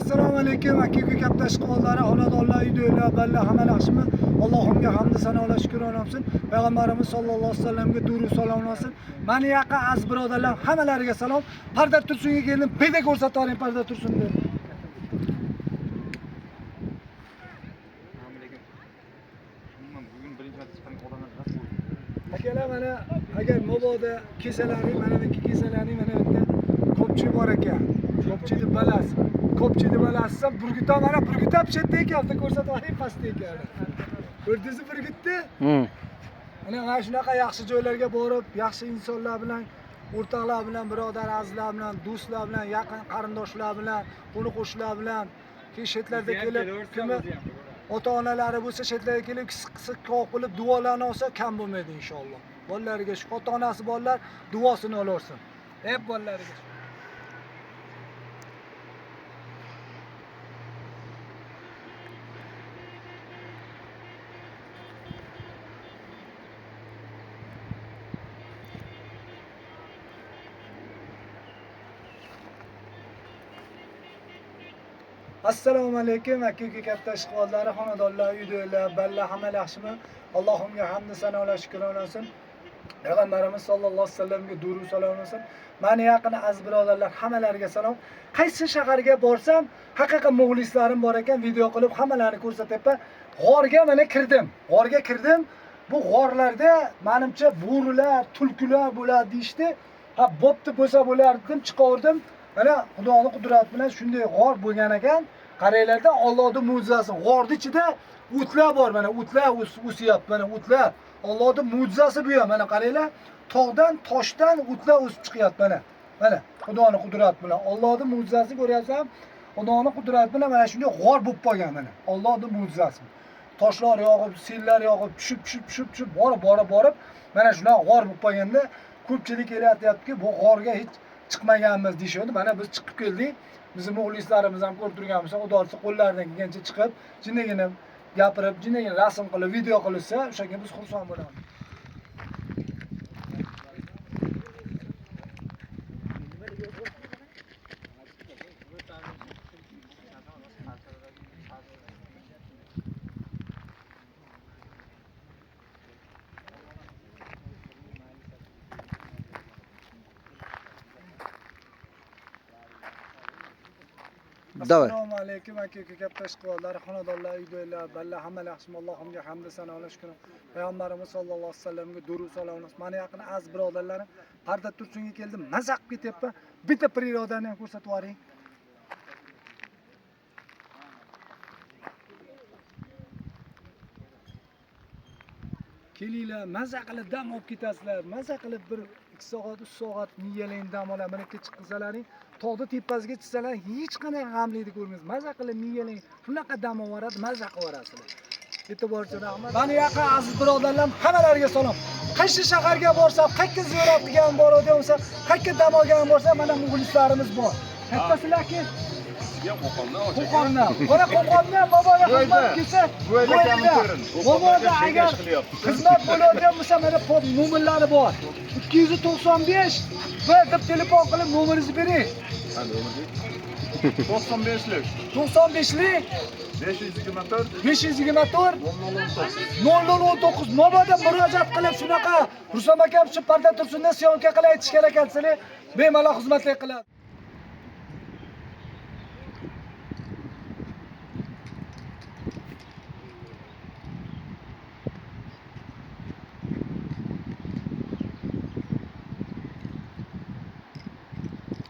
Assalomu alaykum aka katta ishqonlari, xonadonlar, uydalar, balla hamma yaxshimi? Allohimga hamd sanolar shukr olsin. Payg'ambarimiz sollallohu alayhi vasallamga durud salom olsin. Meni yaqin aziz birodarlar, hammalariga salom. Parda Tursunga keldim. Beda ko'rsatib oling Parda Tursunni. Akalar mana agar mabodo kesalaring, mana bu kesalaring mana bu yerda ko'pchilik bor ekan. Ko'pchilik balasi. Ko'pchilik balasi burguta mana burguta pishdi ekan, ko'rsatib oling pastda ekan. Ko'rdingizmi burgutni? Mana shunaqa yaxshi joylarga borib, yaxshi insonlar bilan, o'rtoqlar bilan, birodar azizlar bilan, do'stlar bilan, yaqin qarindoshlar bilan, qo'ni qo'shnilar bilan chetlarda kelib, kimni ota-onalari bo'lsa chetlarga kelib qisiq qilib duolarni olsa kam bo'lmaydi inshaalloh. Bolalariga shu ota-onasi borlar duosini olarsin. Hep bolalariga. Assalomu alaykum aka katta ishqonlari, xonadonlar, uydalar, balla hamma yaxshimi? Allohimga hamd sanolar shukr olsin. Payg'ambarimiz sollallohu alayhi vasallamga durud salom olsin. Meni yaqin aziz birodarlar, hammalariga salom. Qaysi shaharga borsam, haqiqiy muxlislarim bor ekan, video qilib hammalarni ko'rsatyapman. G'orga mana kirdim. G'orga kirdim. Bu g'orlarda menimcha bo'rilar, tulkilar bo'ladi deyshti. Ha, bo'pti bo'lsa bo'lardim, chiqardim. Mana Xudoning qudrati bilan shunday g'or bo'lgan ekan. Qaranglarda Allohning mo'jizasi. G'orning ichida o'tlar bor, mana o'tlar o'syapti, mana o'tlar. Allohning mo'jizasi bu ham, mana qaranglar. Tog'dan, toshdan o'tlar o'sib chiqyapti mana. Mana Xudoning qudrati bilan. Allohning mo'jizasi ko'ryapsan? Xudoning qudrati bilan mana shunday g'or bo'lib qolgan mana. Allohning mo'jizasi. Toshlar yog'ib, sellar yog'ib, tushib, borib, mana shunday g'or bo'lib qolganda ko'pchilik kelyapti-ki, bu g'orga hech chiqmaganmiz deyishadi. Mana biz chiqib keldik. Bizning muxlislarimiz ham ko'rib turganmiz. Xudo solsa qo'llaridan kelgancha chiqib, jinnigina gapirib, jinnigina rasm qilib, video qilsa, o'shanga biz xursand bo'lamiz. Assalomu alaykum aka katta ishqonlar, xonadonlar, uydalar, balla hamma yaxshimi? Allohimga hamd sanolar shukr. Payg'ambarimiz sollallohu alayhi vasallamga durud salom olsin. Meni yaqin aziz birodarlarim, Parda Tursunga keldim. Mazaq ketyapman. Bitta prirodani ham ko'rsatib yuboring. Kelinglar, maza qilib dam olib ketasizlar. Maza qilib bir 2 soat, 3 soat miyalang dam olib, mana chiqsalaring, tog'ni tepasiga chiqsalar, hech qanday g'amlikni ko'rmaysiz. Maza qilib miyalang, shunaqa dam olib, maza qilaverasizlar. E'tibor uchun rahmat. Meni yaqin aziz birodarlarim, hammalariga salom. Qaysi shaharga borsam, qayerga ziyorat qilgan boradigan bo'lsa, qayerga dam olgan bo'lsa, mana muxlislarimiz bor. Qayerdasillarki? Qo'qondan. Mana Qo'qondan bobolar xizmat kelsa, boboda agar xizmat bo'ladigan bo'lsa, mana nomerlari bor. 295 va deb telefon qilib nomeringizni bering. Qanday nomer? 95lik. 95lik 524 0019 moboda murojaat qilib shunaqa Rusam akam shu Parda Tursundan syomka qilib aytish kerak ekan, bemalol xizmatlik qiladi.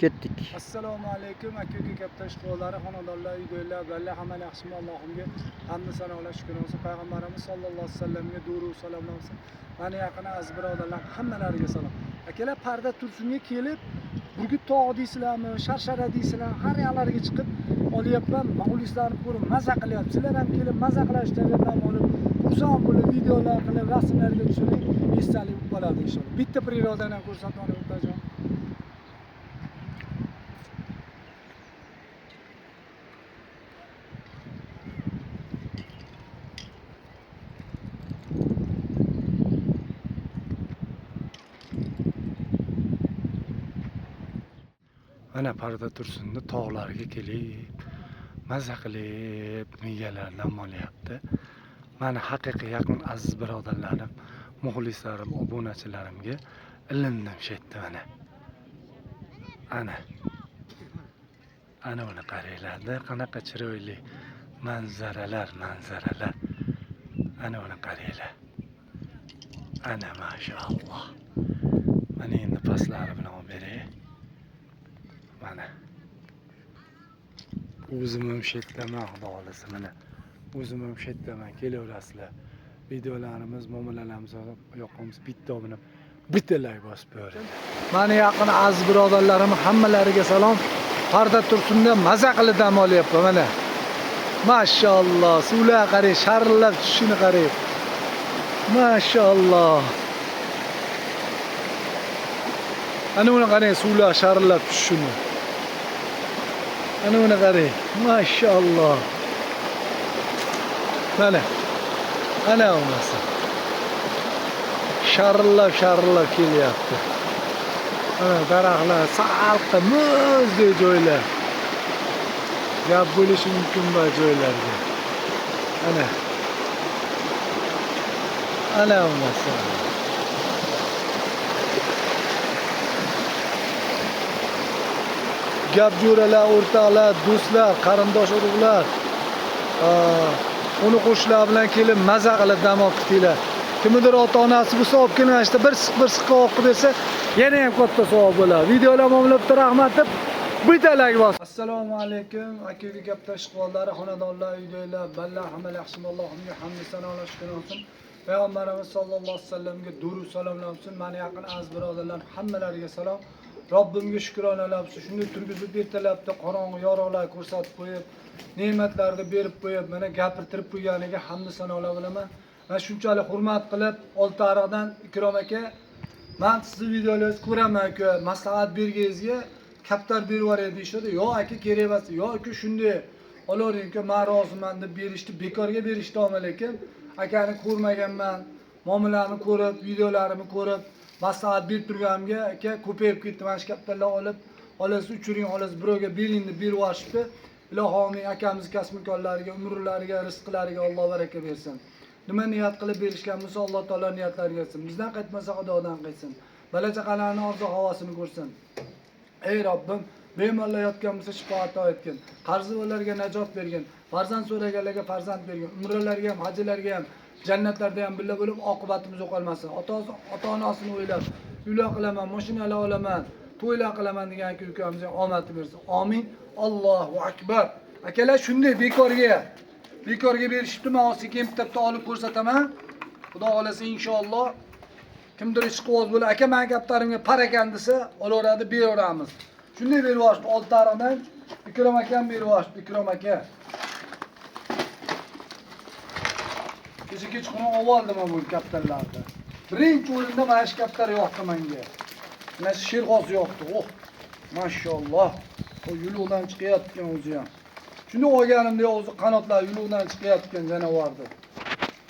Ketdik. Assalomu alaykum aka katta ishqonlari, xonadonlar, uydalar, balla hamma yaxshimi? Allohimga hamd sanolar shukr olsin. Payg'ambarimiz sollallohu alayhi vasallamga durud salom olsin. Meni yaqin aziz birodarlar, hammalariga salom. Akalar Parda Tursunga kelib, Burgut tog'i deysizlarmi, Sharshara deysizlarmi, har yoqlarga chiqib olyapman. Muxlislarni ko'rib maza qilyapti. Sizlar ham kelib maza qilishlardan olib, xursand bo'lib videolar qilib, rasmlarga tushirib, esdalik bo'ladi inshaalloh. Bitta prirodani ham ko'rsatib o'tajon. Mana Parda Tursunni tog'lariga kelib, maza qilib miyalardan olyapti. Mani haqiqiy yaqin aziz birodarlarim, muxlislarim, obunachilarimga ilindim shetdi mana. Ana buni qaranglar, qanaqa chiroyli manzaralar. Ana buni qaranglar. Ana maşallah. Mana endi pastlari bilan olib beray. Mana. O'zim ham shetdaman, xudo xolasa mana. O'zim ham shetdaman, kelaverasizlar. Videolarimiz, muomalalarimiz yoqamiz bitta obuna, bitta like bosib qo'ying. Mani yaqin aziz birodarlarim hammalariga salom. Parda Tursunda maza qilib dam olyapman mana. Maşallah, suvlar qarang, sharillab tushishini qarang. Maşallah. Ana buni qarang, suvlar sharillab tushishini. Ana buni qarang. Maşallah. Mana. Ana olmasa. Sharillab kelyapti. Ana daraxtlar salqin, muzdek joylar. Gap bo'lishi mumkin bu joylarga. Ana olmasa. Gap jo'ralar, o'rtoqlar, do'stlar, qarindosh urug'lar. Uni qo'shlar bilan kelib maza qilib dam olib ketinglar. Kimdir ota-onasi bo'lsa olib kelmashda bir siqqa olib bersa, yana ham katta savob bo'ladi. Videolar mamlabda rahmat deb bitta like bos. Assalomu alaykum. Aka-uka gaptashqollari, xonadonlar, uydagilar, ballar hamma yaxshimi? Allohimga hamd sanolar shukr olsun. Payg'ambarimiz sollallohu alayhi vasallamga durud salomlar olsun. Meni yaqin aziz birodarlar hammalariga salom. Robbimga shukronalar olsun. Shunday turgizib ertalabda qorong'i yorug'lar ko'rsatib qo'yib, ne'matlarni berib qo'yib, meni gapirtirib qo'yganiga hamd sanolar bilaman. Men shunchalik hurmat qilib, Oltiariqdan Ikrom aka, men sizni videolaringizni ko'raman aka, maslahat bergingizga kaptar berib yuboray deyishdi. Yo aka kerak emas. Yo aka shunday olavering-ku, men roziman deb berishdi, bekorga berishdi lekin akani ko'rmaganman. Muomalarni ko'rib, videolarimni ko'rib, maslahat berib turganimga aka ko'payib ketdi. Mana shu kaptarlar olasiz uchiring, olasiz birovga bering deb berib yuborishdi. Ilohomiy akamiz kasb-mikonlariga, umrlariga, rizqlariga Alloh baraka bersin. Nima niyat qilib berishgan bo'lsa, Alloh taolo niyatlariga yetsin. Bizdan qaytmasa Xudodan qaytsin. Bola-chaqalarning orzu havosini ko'rsin. Ey Robbim, bemorlar yotgan bo'lsa shifo ato etgin. Qarzdorlarga najot bergin. Farzand so'raganlarga farzand bergin. Umrlarga ham, hajlarga ham, jannatlarda ham billa bo'lib oqibatimiz yo'qolmasin. Ota-onasini o'ylab, uylar qilaman, mashinalar olaman, to'ylar qilaman degan aka-ukamizga omad bersin. Amin. Allohu akbar. Akalar shunday bekorga berishibdi, men hozir bitta olib ko'rsataman. Xudo xolasa inshaalloh kimdir ishqivoz bo'lib, aka men gaptarimga parakan desa, olaveradi, beraveramiz. Shunday berib yuborishdi, Oltiariqdan Ikrom akam berib yuborishdi, Ikrom aka. Kechqurun oldim men bu kaptarlarni. Birinchi o'rinda mana shu kaptar yoqdi menga. Mana shu sherg'oz yoqdi. Oh, mashalloh. O yuluqdan chiqayotgan o'zi ham. Shuni olganimda o'zi qanotlar yuluqdan chiqayotgan janovardi.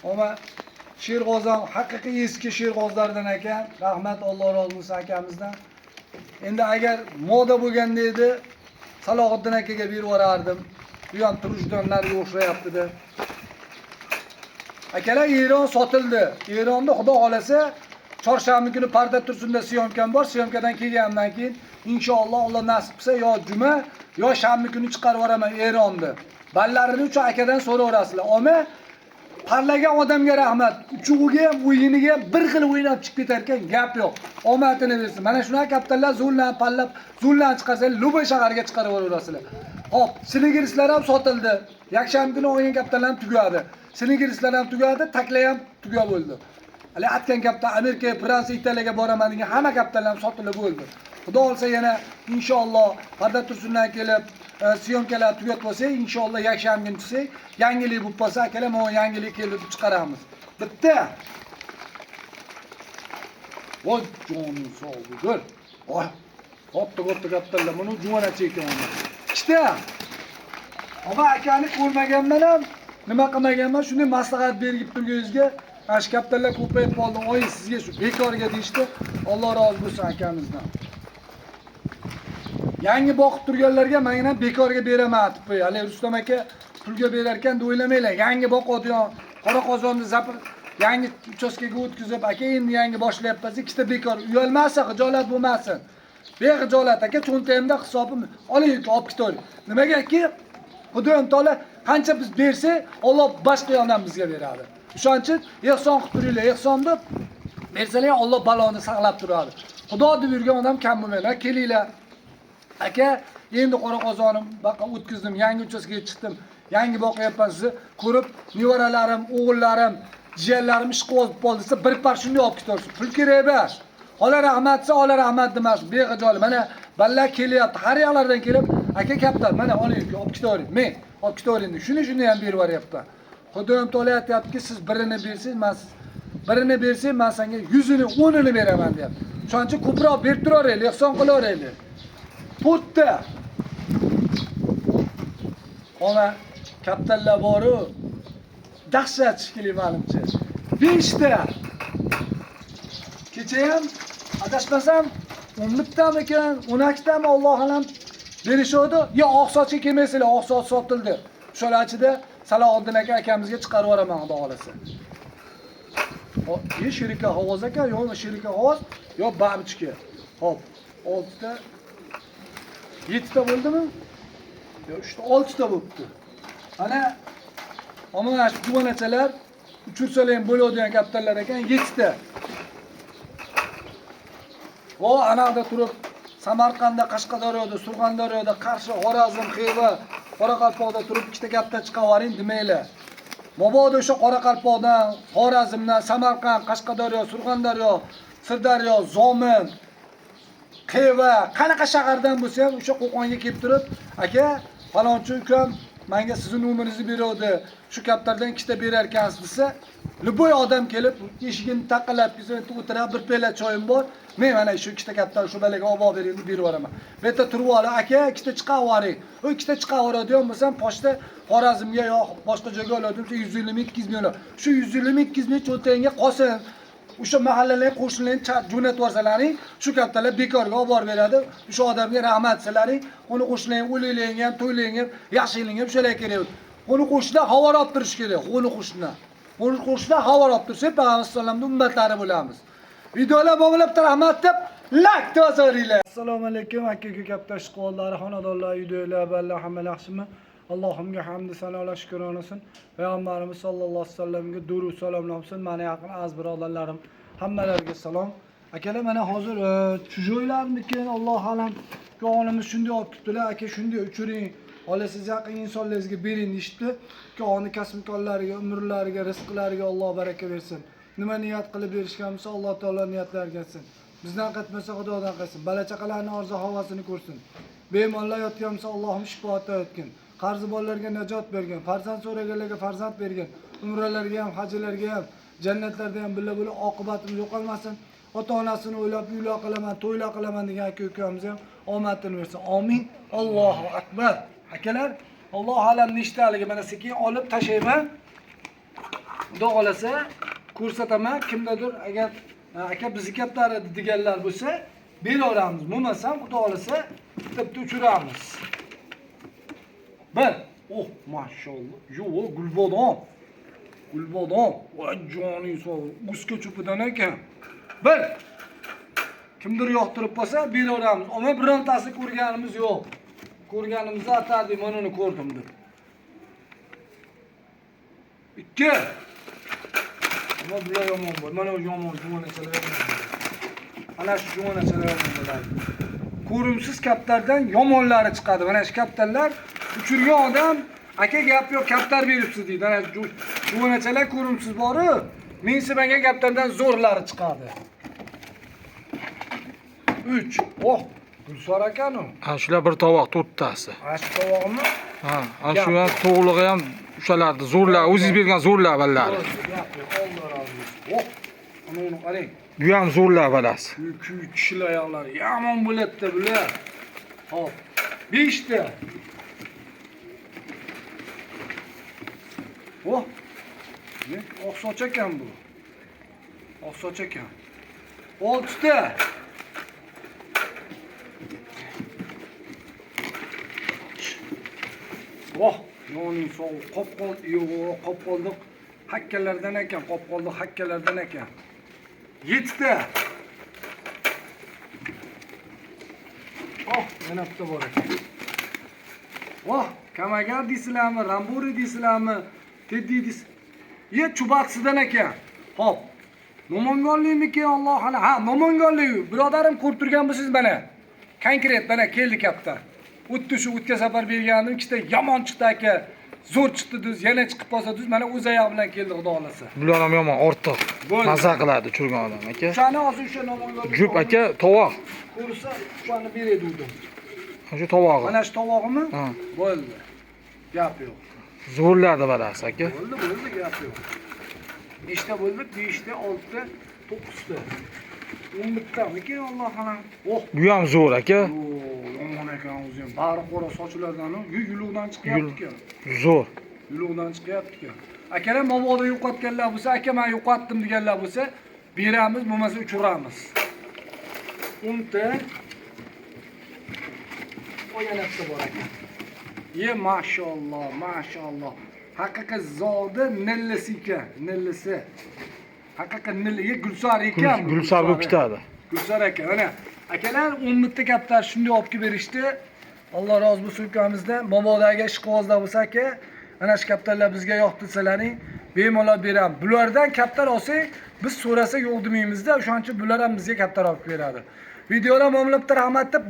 Ammo sherg'ozam haqiqiy eski sherg'ozlardan ekan. Rahmat, Alloh rozi bo'lsin akamizdan. Endi agar moda bo'lganda edi, Salohiddin akaga berib yuborardim. Bu ham turishdanlarga o'xshayapti-da. Akalar, Eron sotildi. Eronda Xudo xolasa chorshanba kuni Parda Tursunda syomkam bor. Syomkadan kelgandan keyin inshaalloh Alloh nasib qilsa yo juma yo shanba kuni chiqarib yuboraman Eronni. Ballarini uchun akadan so'raverasizlar. Ammo parlagan odamga rahmat. Uchug'iga ham, o'yiniga ham bir xil o'ynab chiqib ketar ekan, gap yo'q. Omadini bersin. Mana shunaqa kaptarlar zo'rlan pallab, zo'rlan chiqarsangiz Lubay shaharga chiqarib yuboraverasizlar. Hop, sinigirislar ham sotildi. Yakshanba kuni o'yin kaptarlar ham tugadi. Sinigirislar ham tugadi, takla ham tugab bo'ldi. Hali aytgan kaptar Amerika, Fransiya, Italiyaga boraman degan hamma kaptarlar ham sotilib bo'ldi. Xudo olsa yana inshaalloh Parda Tursundan kelib syomkalar tugat bo'lsa, inshaalloh yakshanba kuni chiqsak, yangilik bo'lib qolsa, akalar men yangilik kelib chiqaramiz. Bitta. Voy jonim sog'dir. Voy, katta kaptarlar, buni juvona chekaman. Ikkita. Ammo akani ko'rmaganman ham, nima qilmaganman, shunday maslahat berib turganingizga ash kaptarlar ko'payib qoldi. Oy sizga shu bekorga deyishdi. Alloh rozi bo'lsin akamizdan. yangi boqib turganlarga men ham bekorga beraman deb qo'y. Hali Rustam aka pulga berar ekan deb o'ylamanglar. Yangi boqadigan qora qozonni zapir yangi uchastkaga o'tkazib, aka endi yangi boshlayapmiz, ikkita bekor uyalmasa xijolat bo'lmasin. Bexijolat aka cho'ntagimda hisobim oling olib ketavering. Nimagaki Xudoyim taolo qancha biz bersak, Alloh boshqa yondan bizga beradi. O'shaning uchun ehson qilib turinglar, ehson deb bersalar Alloh baloni saqlab turadi. Xudo deb yurgan odam kam bo'lmaydi. Kelinglar. Aka, endi qora qozonim baqa o'tkazdim, yangi uchastkaga chiqdim. Yangi boqyapman sizni ko'rib, nevaralarim, o'g'illarim, jiyanlarim ish qilib qoldi desa, bir par shunday olib ketaversin. Pul kerak emas. Ola rahmatsa, ola rahmat demas. Bexijolat. Mana ballar kelyapti. Har yoqlardan kelib, aka kaptan, mana oling, olib ketavering. Men olib ketavering. Shuni ham berib yuboryapman. Xudoyim taolo aytayaptiki, siz birini bersangiz, men birini bersang, men senga 100ni, 10ni beraman deyapti. Shuning uchun ko'proq berib turaveraylik, ehson qilaveraylik. To'rtta. Ona kaptallar boru dahshat shekilli menimcha. 5 ta. Kecha ham adashmasam 10 tami ekan, 12 tami Alloh alam berishodi. Yo oqsochga kelmaysizlar, oqsoch sotildi. O'shalar ichida Salohiddin aka akamizga chiqarib yuboraman xudo xolasa. Yo shirika Hovuz aka, yo shirika Hovuz, yo Babichka. Hop, 6 ta 7 ta bo'ldimi? Yo, 6 ta bo'libdi. Mana shu duvonachalar uchursalar ham bo'ladigan kaptallar ekan 7 ta. O anaqda turib Samarqandda, Qashqadaryoda, Surxondaryoda, Qarshi, Xorazm, Xiva, Qoraqalpoqda turib ikkita kapta chiqaring demanglar. Mabodo o'sha Qoraqalpoqdan, Xorazmdan, Samarqand, Qashqadaryo, Surxondaryo, Sirdaryo, Zomin, Xiva, qanaqa shahardan bo'lsa ham o'sha Qo'qonga kelib turib, aka, falonchi ukam menga sizning nomeringizni beradi. Shu kaptardan ikkita berar ekansiz desa, Luboy odam kelib eshigini taqalab, o'tirib bir pela choyim bor. Men mana shu ikkita kaptar shu balaga olib bering deb berib yuboraman. Bu yerda turib olib, aka, ikkita chiqarib yuboring. O ikkita chiqarib yuboradigan bo'lsam, pochta Xorazmga yo boshqa joyga oladim, 120-200 ming. Shu 120-200 ming cho'ntagingga qolsin. O'sha mahallalar qo'shnilarni jo'natib yuborsalaring, shu kaptalar bekorga olib borib beradi. O'sha odamga rahmat sizlaring. Uni qo'shnilaring o'liklarga ham, to'ylarga ham, yaxshiliklarga ham shular kerak. Uni qo'shnilar xabar olib turish kerak. Uni qo'shnilar. Uni qo'shnilar xabar olib tursa, Payg'ambar sollallohu ummatlari bo'lamiz. Videolar bo'g'ilib rahmat deb like to'saringlar. Assalomu alaykum aka-uka kaptar ishqollari, xonadonlar, uydagilar, ballar hamma yaxshimi? Allohimga hamd sanolar shukr olsin. Payg'ambarimiz sollallohu alayhi vasallamga durud salomlar olsin. Mana yaqin az birodarlarim, hammalarga salom. Akalar mana hozir chujoylarnikin Alloh alam ko'nglimiz shunday olib ketdilar. Aka shunday uchiring. Ola siz yaqin insonlaringizga bering deyishdi. Ko'ni kasb-korlariga, umrlariga, rizqlariga Alloh baraka bersin. Nima niyat qilib berishganmiz Alloh taolo niyatlariga qilsin. Bizdan qatmasa Xudodan qilsin. Bala-chaqalarning orzu havosini ko'rsin. Bemorlar yotganmiz Allohim shifoat etsin. Qarzi bolalarga najot bergan, farzand so'raganlarga farzand bergan, umralarga ham, hajlarga ham, jannatlarda ham billa-billa oqibatimiz yo'qolmasin. Ota-onasini o'ylab, uylar qilaman, to'ylar qilaman degan aka-ukamiz ham omadini bersin. Amin. Allohu akbar. Akalar, Alloh alam nechtaligi mana sekin olib tashlayman. Xudo xolasa ko'rsataman. Kimdadir agar aka bizni kaptar deganlar bo'lsa, beraveramiz. Bo'lmasam Xudo xolasa bitta uchiramiz. Bir. Oh, maşallah. Yo, gulbodon. Gulbodon. Voy joning sog'. Uska cho'pidan ekan. Bir. Kimdir yoqtirib qolsa, beraveramiz. Ammo birontasi ko'rganimiz yo'q. Ko'rganimizda atardik, mana uni ko'rdim deb. 2. Ammo bular yomon bo'l. Mana yomon juvanachalar. Ana shu juvanachalar bo'ladi. Ko'rimsiz kaptardan yomonlari chiqadi. Mana shu kaptarlar uchirgan odam aka gap yo'q, kaptar beribsiz deydi. Ana juvanachalar ko'rimsiz bori, mensimagan kaptardan zo'rlari chiqadi. 3. Oh, Gulsor akanu. Ha, shular bir tovoq, 4 tasi. Ha, shu tovoqmi? Ha, ana shu ham to'g'lig'i ham o'shalarni zo'rlar, o'zingiz bergan zo'rlar ballari. Gap yo'q, Alloh razı olsun. Oh, ana uni qarang. Bu ham zo'rlar balasi. Kishilar oyoqlari yomon bo'ladi bular. Hop. 5 ta. Oh. Ne? Oqsoch ekan bu. Oqsoch ekan. 6 ta. Yo'ning sovuq, qop-qol, yo'q, qop-qoldiq. Hakkalardan ekan, qop-qoldiq hakkalardan ekan. 7 ta. Oh, yana bitta bor ekan. Oh, kamagar deysizlarmi, rambori deysizlarmi, teddi deysiz. Chubaqsidan ekan. Hop. No'mongonlikmiki Alloh ana. Ha, no'mongonlik. Birodarim ko'rib turgan bo'lsiz mana. Konkret mana keldi kapta. Shu o'tga safar bergandim, ikkita yomon chiqdi aka. Zo'r chiqdi düz, yana chiqib qolsa düz, mana o'z oyog'i bilan keldi xudo xolasa. Bular ham yomon, ortiq. Bo'ldi. Maza qiladi churgan odam aka. O'shani hozir o'sha no'mongonlik. Jup aka, tovoq. Ko'rsa, o'shani beradi udim. Shu tovog'i. Mana shu tovog'imi? Ha. Bo'ldi. Gap yo'q. Zo'rlardi balasi aka. Bo'ldi, gap yo'q. Nechta bo'ldi? 5 ta, 6 ta, 9 ta. 10 bittamiki Alloh xalam. Oh, Bu ham zo'r aka. yomon ekan o'zi ham. Bari qora sochlardan, yuluqdan chiqyapti-ku. Zo'r. Yuluqdan chiqyapti-ku. Akalar mabodo yo'qotganlar bo'lsa, aka men yo'qotdim deganlar bo'lsa, beramiz, bo'lmasa uchiramiz. 10 ta. O'yanapti bor ekan. Maşallah, maşallah. Haqiqiy zodi nillisi ekan, nillisi. Haqiqiy nilli, gulsar ekan. Gulsar bo'lib ketadi. Gulsar ekan. Mana akalar 10 bitta kaptar shunday olib kelib berishdi. Alloh rozi bo'lsin ukamizdan. Mobodagi ishqibozlar bo'lsa aka, ana shu kaptarlar bizga yoqtirsalaring, bemalol beramiz. Bulardan kaptar olsak, biz so'rasa yo'q demaymizda, o'shaning uchun bular ham bizga kaptar olib beradi. Videolar mamlabda rahmat deb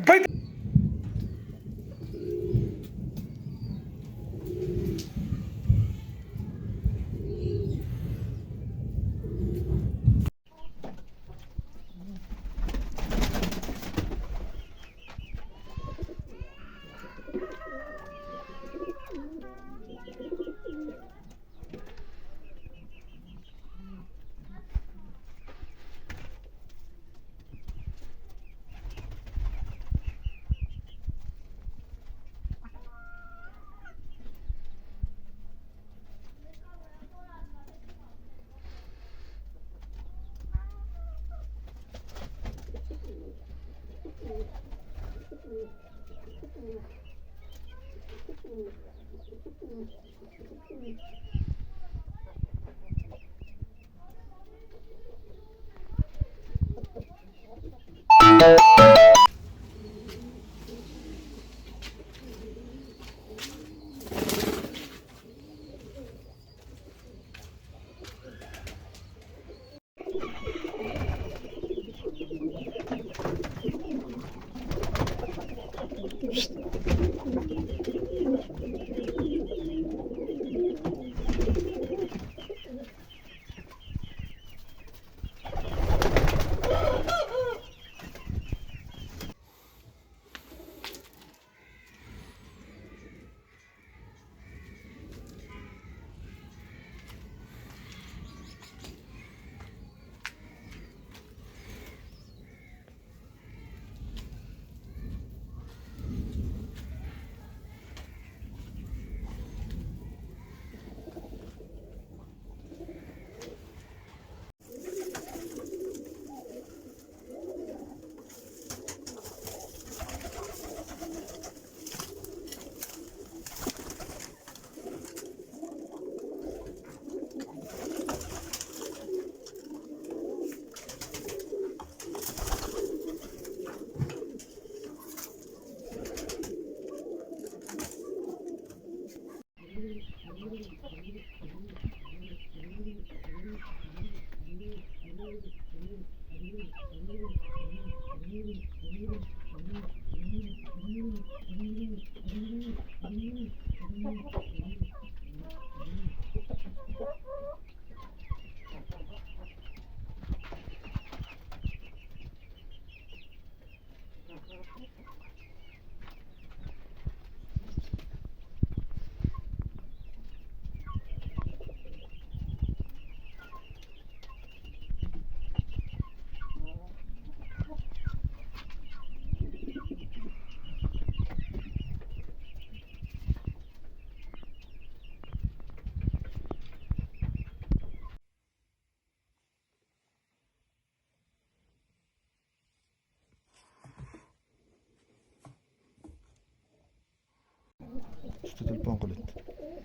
Usta telefon qilibdi.